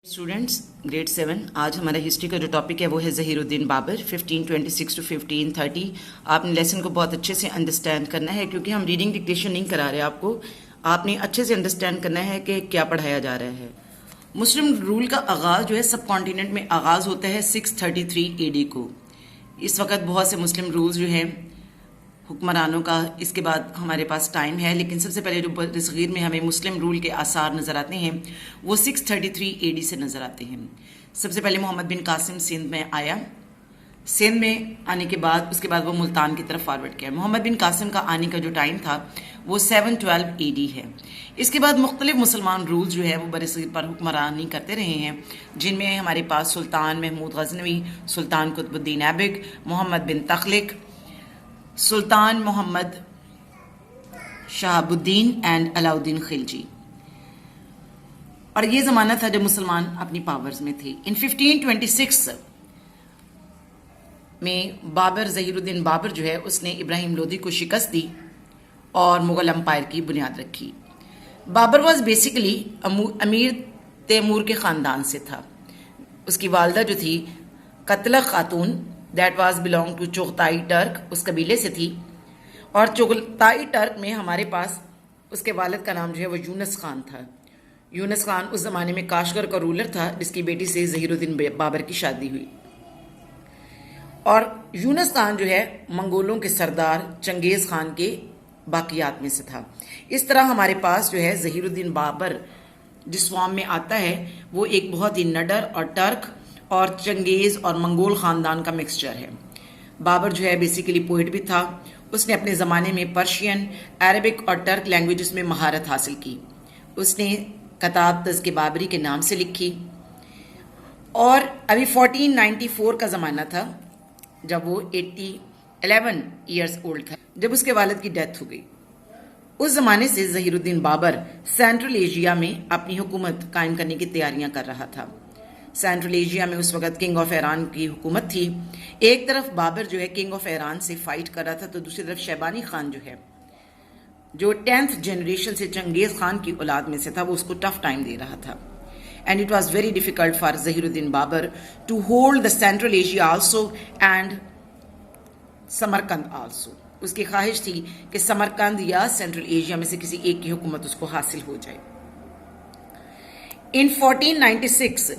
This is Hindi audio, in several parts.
स्टूडेंट्स ग्रेड 7 आज हमारा हिस्ट्री का जो टॉपिक है वो है ज़हीरुद्दीन बाबर 1526 टू 1530। आपने लेसन को बहुत अच्छे से अंडरस्टैंड करना है क्योंकि हम रीडिंग डिक्टेशन नहीं करा रहे आपको। आपने अच्छे से अंडरस्टैंड करना है कि क्या पढ़ाया जा रहा है। मुस्लिम रूल का आगाज़ जो है सब कॉन्टिनेंट में आगाज़ होता है 633 AD को। इस वक्त बहुत से मुस्लिम रूल्स जो हैं हुक्मरानों का, इसके बाद हमारे पास टाइम है, लेकिन सबसे पहले जो बरसगीर में हमें मुस्लिम रूल के आसार नज़र आते हैं वो 633 AD से नज़र आते हैं। सबसे पहले मोहम्मद बिन कासिम सिंध में आया। सिंध में आने के बाद उसके बाद वो मुल्तान की तरफ फॉरवर्ड किया। मोहम्मद बिन कासिम का आने का जो टाइम था वो 712 AD है। इसके बाद मुख्तलिफ मुसलमान रूल जो है वो बरसगीर पर हुक्मरानी करते रहे हैं, जिनमें हमारे पास सुल्तान महमूद गजनवी, सुल्तान कुतुबुद्दीन ऐबिक, मोहम्मद बिन तखलिक, सुल्तान मोहम्मद शहाबुद्दीन एंड अलाउद्दीन खिलजी। और ये ज़माना था जब मुसलमान अपनी पावर्स में थे। इन 1526 में बाबर, ज़हीरुद्दीन बाबर जो है उसने इब्राहिम लोदी को शिकस्त दी और मुग़ल अम्पायर की बुनियाद रखी। बाबर वॉज बेसिकली अमीर तैमूर के ख़ानदान से था। उसकी वालदा जो थी कतला खातून, that was belong to Chagatai Turk, उस कबीले से थी। और चुगताई टर्क में हमारे पास उसके वालिद का नाम जो है वो यूनुस खान था। यूनुस खान उस ज़माने में काशगर का रूलर था, जिसकी बेटी से ज़हीरुद्दीन बाबर की शादी हुई। और यूनुस खान जो है मंगोलों के सरदार चंगेज़ खान के बाकियात में से था। इस तरह हमारे पास जो है ज़हीरुद्दीन बाबर जिस फॉर्म में आता है वो एक बहुत ही नडर और टर्क और चंगेज़ और मंगोल ख़ानदान का मिक्सचर है। बाबर जो है बेसिकली पोइट भी था। उसने अपने ज़माने में पर्शियन, अरबिक और टर्क लैंग्वेजेस में महारत हासिल की। उसने किताब तज़्किए बाबरी के नाम से लिखी। और अभी 1494 का ज़माना था जब वो 11 ईयर्स ओल्ड था, जब उसके वालिद की डेथ हो गई। उस ज़माने से ज़हीरुद्दीन बाबर सेंट्रल एशिया में अपनी हुकूमत कायम करने की तैयारियां कर रहा था। सेंट्रल एशिया में उस वक्त किंग ऑफ ईरान की हुकूमत थी। एक तरफ बाबर जो है किंग ऑफ ईरान से फाइट कर रहा था, तो दूसरी तरफ शैबानी खान जो है, जो 10th जनरेशन से चंगेज़ खान की औलाद में से था, वो उसको टफ टाइम दे रहा था। And it was very difficult for Zahiruddin Babur to hold the Central Asia also and Samarkand also. उसकी ख्वाहिश थी कि समरकंद या सेंट्रल एशिया में से किसी एक की हुकूमत उसको हासिल हो जाए। इन 1496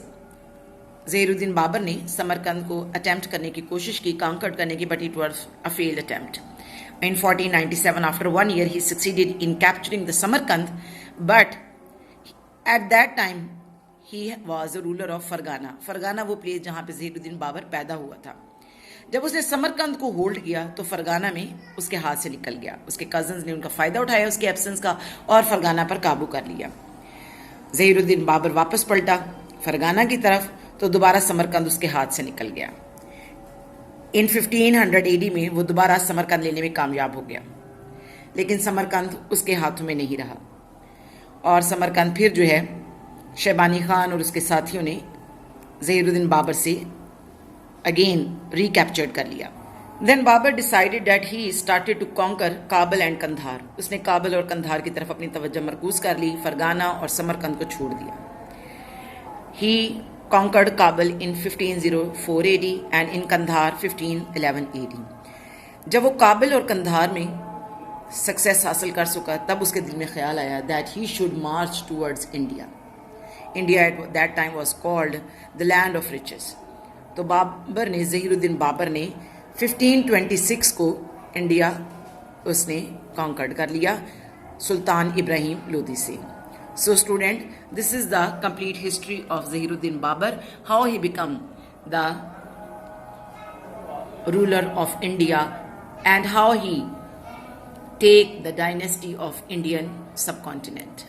ज़हीरुद्दीन बाबर ने समरकंद को अटेम्प्ट करने की कोशिश की, कांकर्ड करने की, but it was a failed attempt. In 1497, after 1 year, he succeeded in capturing the Samarkand, but at that time he was a ruler of Fergana. Fergana वो प्लेस जहाँ पे ज़हीरुद्दीन बाबर पैदा हुआ था। जब उसने समरकंद को होल्ड किया तो फरगाना में उसके हाथ से निकल गया। उसके कजन्स ने उनका फ़ायदा उठाया उसके एब्सेंस का और फरगाना पर काबू कर लिया। ज़हीरुद्दीन बाबर वापस पलटा फरगाना की तरफ, तो दोबारा समरकंद उसके हाथ से निकल गया। इन 1500 AD में वो दोबारा समरकंद लेने में कामयाब हो गया, लेकिन समरकंद उसके हाथों में नहीं रहा और समरकंद फिर जो है शैबानी खान और उसके साथियों ने ज़हीरुद्दीन बाबर से अगेन रिकैप्चर्ड कर लिया। Then Babur decided that he started to conquer Kabul and Kandahar. उसने काबल और कंधार की तरफ अपनी तवज्जो मरकूज कर ली, फरगाना और समरकंद को छोड़ दिया। ही conquered Kabul in 1504 AD and in Kandahar 1511 AD। जब वो काबुल और कंधार में सक्सेस हासिल कर चुका, तब उसके दिल में ख्याल आया that he should march towards India. India at that time was called the land of riches. तो बाबर ने, ज़हीरुद्दीन बाबर ने 1526 को इंडिया उसने कॉन्कर्ड कर लिया सुल्तान इब्राहिम लोदी से। So student, this is the complete history of Zahiruddin Babar, how he become the ruler of India and how he take the dynasty of Indian subcontinent.